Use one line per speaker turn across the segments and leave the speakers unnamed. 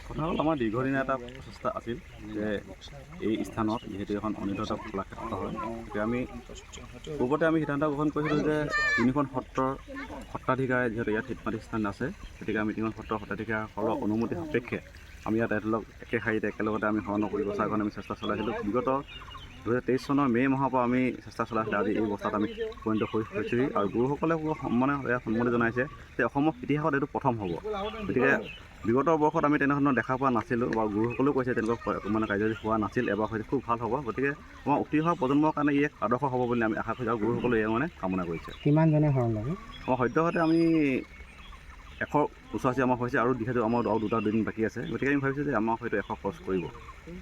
কথা হ'ল আমাৰ দীৰ্ঘদিনীয়া এটা প্ৰচেষ্টা আছিল যে এই স্থানত যিহেতু এখন অনিৰ্দিষ্ট কলাক্ষেত্ৰ হয়, গতিকে আমি পূৰ্বতে সিদ্ধান্ত গ্ৰহণ কৰিছিলোঁ যে তিনিখন সত্ৰৰ সত্ৰাধিকাৰে যিহেতু ইয়াত হিতমাতি স্থান আছে, গতিকে আমি তিনিখন সত্ৰৰ সত্ৰাধিকাৰসকলৰ অনুমতি সাপেক্ষে আমি ইয়াত ধৰক একে শাৰীতে একেলগতে আমি শৰণ কৰি বচাৰ কাৰণে আমি চেষ্টা চলাইছিলোঁ। বিগত 2023 চনৰ মে' মাহৰ পৰা আমি চেষ্টা চলাইছিলোঁ। আজি এই অৱস্থাত আমি উপনীত হৈছোঁহি আৰু গুৰুসকলে ইয়াত সন্মতি জনাইছে যে অসমৰ ইতিহাসত এইটো প্ৰথম হ'ব। গতিকে বিগত বৰ্ষত আমি তেনেধৰণৰ দেখা পোৱা নাছিলোঁ বা গুৰুসকলেও কৈছে তেনেকুৱা কাৰ্যসূচী হোৱা নাছিল। এবাৰ হয়তো খুব ভাল হ'ব। গতিকে আমাৰ উঠি অহা প্ৰজন্মৰ কাৰণে ই এক আদৰ্শ হ'ব বুলি আমি আশা কৰিছোঁ আৰু গুৰুসকলে কামনা কৰিছে।
কিমানজনে শৰণ ল'ব?
আমাৰ সদ্যহতে আমি 188 আমাৰ হৈছে আৰু যিহেতু আমাৰ আৰু দুদিন বাকী আছে, গতিকে আমি ভাবিছোঁ যে আমাৰ হয়তো 100 ক্ৰছ কৰিব।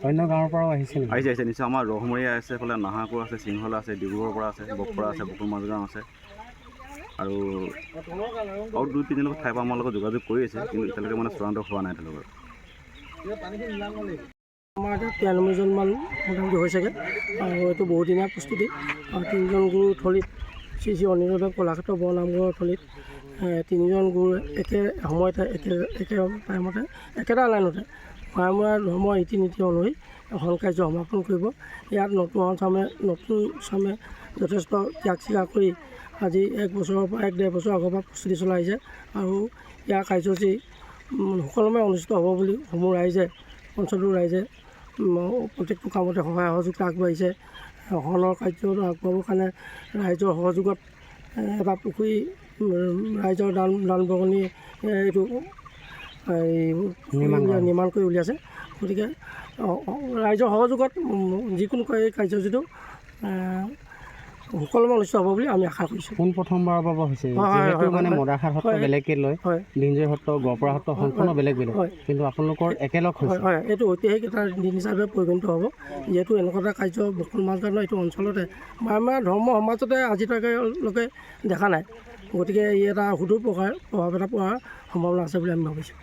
অন্য গাঁৱৰ পৰাও আহিছে
নিশ্চয়। আমাৰ ৰহমৰীয়া আছে, এইফালে নাহাৰপুৰ আছে, সিংহলা আছে, ডিব্ৰুগড়ৰ পৰা আছে, বকপৰা আছে, বকুল মাজগাঁও আছে আৰু 2-3 ঠাইৰ পৰা আমাৰ লগত যোগাযোগ কৰি আছে, কিন্তু এতিয়ালৈকে চূড়ান্ত হোৱা নাই তেওঁলোকৰ।
আমাৰ এতিয়া 93জনমান মোটামুটি হৈছেগৈ আৰু এইটো বহুদিনীয়া প্ৰস্তুতি। 3জন গুৰু থলীত শ্ৰী শ্ৰী অনিৰুদ্ধ কলাক্ষেত্ৰ বৰনামঘৰৰ থলীত 3জন গুৰু একে সময়তে একে টাইমতে একেটা লাইনতে মায়মৰা ধৰ্মৰ ৰীতি নীতি অনুসৰি এখন কাৰ্য সমাপন কৰিব। ইয়াত নতুন চামে যথেষ্ট ত্যাগ স্বীকাৰ কৰি আজি 1-1.5 বছৰ আগৰ পৰা প্ৰস্তুতি চলাই আহিছে আৰু ইয়াৰ কাৰ্যসূচী সুকলমে অনুষ্ঠিত হ'ব বুলি সমূহ ৰাইজে অঞ্চলটোৰ ৰাইজে প্ৰত্যেকটো কামতে সহায় সহযোগিতা আগবাঢ়িছে। শৰণৰ কাৰ্য আগবঢ়াবৰ কাৰণে ৰাইজৰ সহযোগত এটা পুখুৰী ৰাইজৰ দান বৰঙণি এইটো নিৰ্মাণ কৰি উলিয়াইছে। গতিকে ৰাইজৰ সহযোগত যিকোনো কাৰ্যসূচীটো সুকলমে অনুষ্ঠিত হ'ব বুলি আমি আশা কৰিছোঁ।
পোন প্ৰথমবাৰৰ বাবে হৈছে মদাৰখাট সত্ৰ বেলেগকৈ লয়, লিংজয় সত্ৰ, গড়পৰা সত্ৰ সম্পূৰ্ণ বেলেগ কিন্তু আপোনালোকৰ একেলগ হৈছে।
হয়, এইটো ঐতিহাসিক এটা দিন হিচাপে পৰিগণিত হ'ব। যিহেতু এনেকুৱা এটা কাৰ্য বকুল মাজগাঁও এইটো অঞ্চলতে মায়মৰা ধৰ্ম সমাজতে আজিলৈকে দেখা নাই। গতিকে ই এটা সুদূৰ প্ৰভাৱ এটা পোৱাৰ সম্ভাৱনা আছে বুলি আমি ভাবিছোঁ।